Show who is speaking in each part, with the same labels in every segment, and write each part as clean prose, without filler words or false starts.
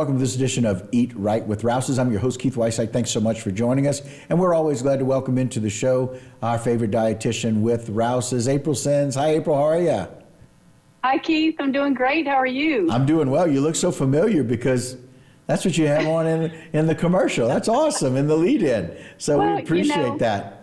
Speaker 1: welcome to this edition of Eat Right with Rouses. I'm your host, Keith Weissach. Thanks so much for joining us. And we're always glad to welcome into the show our favorite dietitian with Rouses, April Sens. Hi, April. How are you?
Speaker 2: Hi, Keith. I'm doing great. How are you?
Speaker 1: I'm doing well. You look so familiar because that's what you have on in the commercial. That's awesome, in the lead-in. So we appreciate that.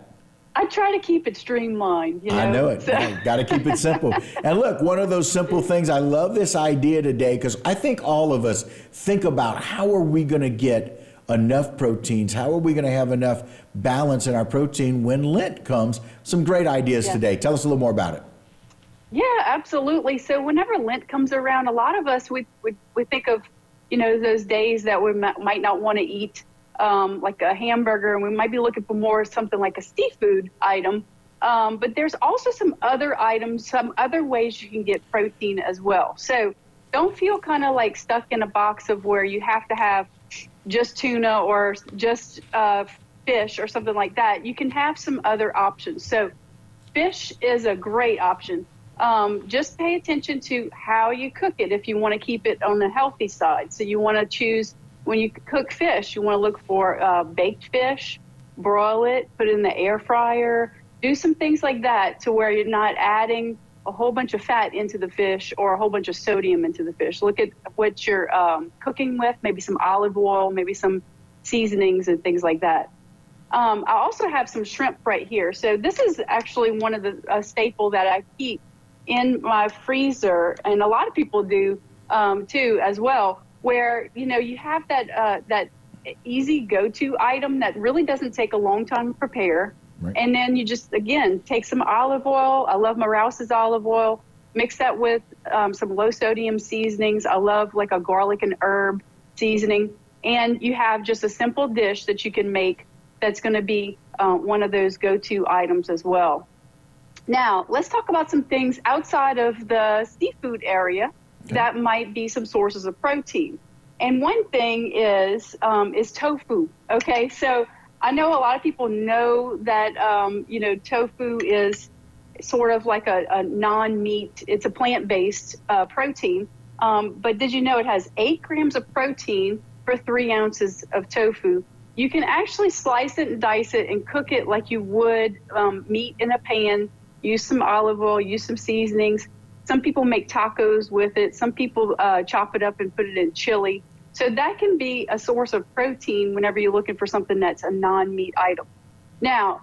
Speaker 2: I try to keep it streamlined.
Speaker 1: I know it. Got to keep it simple. And look, one of those simple things, I love this idea today because I think all of us think about how are we going to get enough proteins? How are we going to have enough balance in our protein when Lent comes? Some great ideas today. Tell us a little more about it.
Speaker 2: Yeah, absolutely. So whenever Lent comes around, a lot of us, we think of, those days that we might not want to eat like a hamburger, and we might be looking for more something like a seafood item. But there's also some other items, some other ways you can get protein as well. So don't feel kind of like stuck in a box of where you have to have just tuna or just fish or something like that. You can have some other options. So fish is a great option. Just pay attention to how you cook it if you want to keep it on the healthy side. So you want to choose, when you cook fish, you want to look for baked fish, broil it, put it in the air fryer, do some things like that to where you're not adding a whole bunch of fat into the fish or a whole bunch of sodium into the fish. Look at what you're cooking with, maybe some olive oil, maybe some seasonings and things like that. I also have some shrimp right here. So this is actually one of the staple that I keep in my freezer, and a lot of people do too as well, where you have that easy go-to item that really doesn't take a long time to prepare. Right. And then you just, again, take some olive oil. I love my Rouse's olive oil. Mix that with some low-sodium seasonings. I love like a garlic and herb seasoning. And you have just a simple dish that you can make that's going to be one of those go-to items as well. Now, let's talk about some things outside of the seafood area that might be some sources of protein. And one thing is tofu. Okay, so I know a lot of people know that, tofu is sort of like a non-meat, it's a plant-based protein. But did you know it has 8 grams of protein for 3 ounces of tofu? You can actually slice it and dice it and cook it like you would meat in a pan. Use some olive oil, use some seasonings. Some people make tacos with it. Some people chop it up and put it in chili. So that can be a source of protein whenever you're looking for something that's a non-meat item. Now,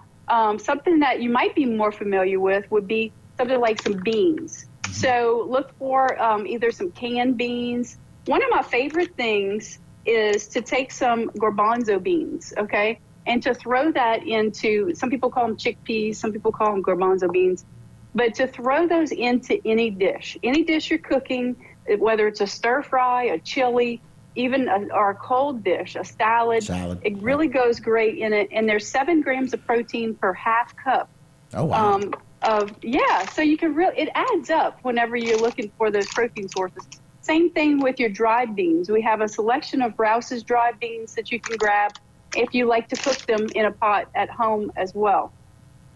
Speaker 2: something that you might be more familiar with would be something like some beans. So look for either some canned beans. One of my favorite things is to take some garbanzo beans, okay, and to throw that into, some people call them chickpeas, some people call them garbanzo beans, but to throw those into any dish you're cooking, whether it's a stir fry, a chili, even or a cold dish, a salad. It really goes great in it. And there's 7 grams of protein per half cup.
Speaker 1: Oh, wow.
Speaker 2: So you can it adds up whenever you're looking for those protein sources. Same thing with your dried beans. We have a selection of Rouse's dried beans that you can grab if you like to cook them in a pot at home as well.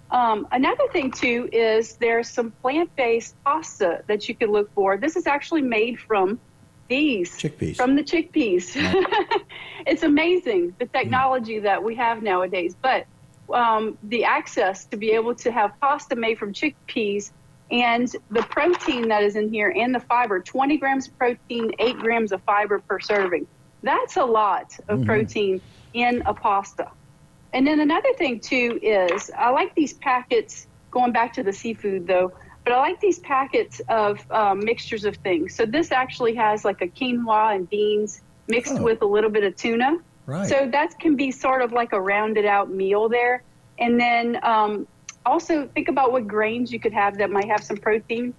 Speaker 2: Another thing, too, is there's some plant-based pasta that you can look for. This is actually made from these.
Speaker 1: Chickpeas.
Speaker 2: From the chickpeas. Right. It's amazing, the technology that we have nowadays. But the access to be able to have pasta made from chickpeas and the protein that is in here and the fiber, 20 grams of protein, 8 grams of fiber per serving. That's a lot of protein in a pasta. And then another thing, too, is I like these packets, going back to the seafood, though, but I like these packets of mixtures of things. So this actually has like a quinoa and beans mixed with a little bit of tuna.
Speaker 1: Right.
Speaker 2: So that can be sort of like a rounded out meal there. And then also think about what grains you could have that might have some protein.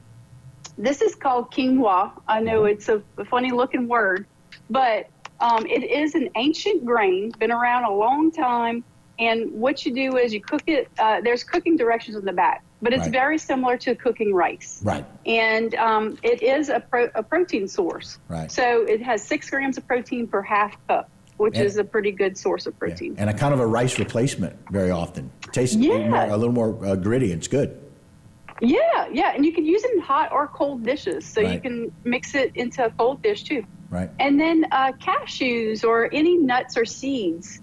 Speaker 2: This is called quinoa. I know it's a funny looking word, but it is an ancient grain, been around a long time. And what you do is you cook it, there's cooking directions on the back, but it's very similar to cooking rice.
Speaker 1: Right.
Speaker 2: And it is a protein source.
Speaker 1: Right.
Speaker 2: So it has 6 grams of protein per half cup, which is a pretty good source of protein.
Speaker 1: And a kind of a rice replacement very often. Tastes a little more gritty. It's good.
Speaker 2: Yeah. And you can use it in hot or cold dishes. So you can mix it into a cold dish too.
Speaker 1: Right.
Speaker 2: And then cashews or any nuts or seeds.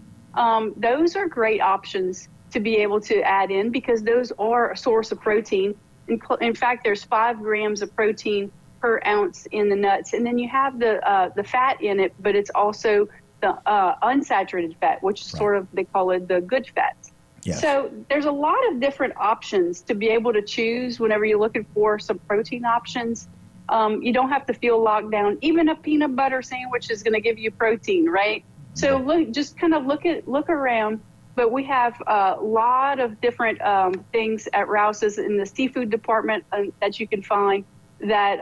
Speaker 2: Those are great options to be able to add in because those are a source of protein. In fact, there's 5 grams of protein per ounce in the nuts. And then you have the fat in it, but it's also the unsaturated fat, which sort of, they call it the good fats.
Speaker 1: Yes.
Speaker 2: So there's a lot of different options to be able to choose whenever you're looking for some protein options. You don't have to feel locked down. Even a peanut butter sandwich is going to give you protein, right? So just kind of look around. But we have a lot of different things at Rouse's in the seafood department that you can find that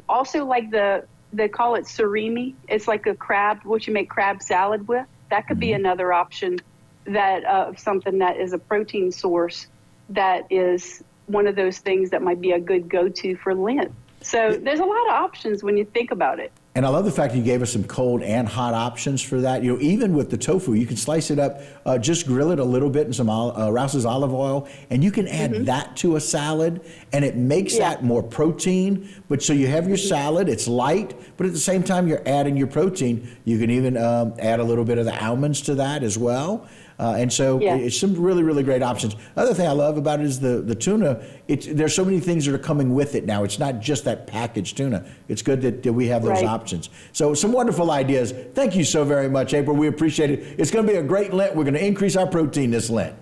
Speaker 2: also like they call it surimi. It's like a crab, what you make crab salad with. That could be another option that something that is a protein source that is one of those things that might be a good go-to for Lent. So there's a lot of options when you think about it.
Speaker 1: And I love the fact you gave us some cold and hot options for that. You know, even with the tofu, you can slice it up, just grill it a little bit in some Rouse's olive oil, and you can add that to a salad, and it makes that more protein. But so you have your salad, it's light, but at the same time you're adding your protein. You can even add a little bit of the almonds to that as well. And so it's some really, really great options. Other thing I love about it is the tuna. There's so many things that are coming with it now. It's not just that packaged tuna. It's good that we have those options. So some wonderful ideas. Thank you so very much, April. We appreciate it. It's going to be a great Lent. We're going to increase our protein this Lent.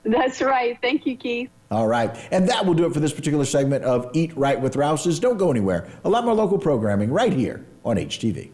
Speaker 2: That's right. Thank you, Keith.
Speaker 1: All right. And that will do it for this particular segment of Eat Right with Rouse's. Don't go anywhere. A lot more local programming right here on HTV.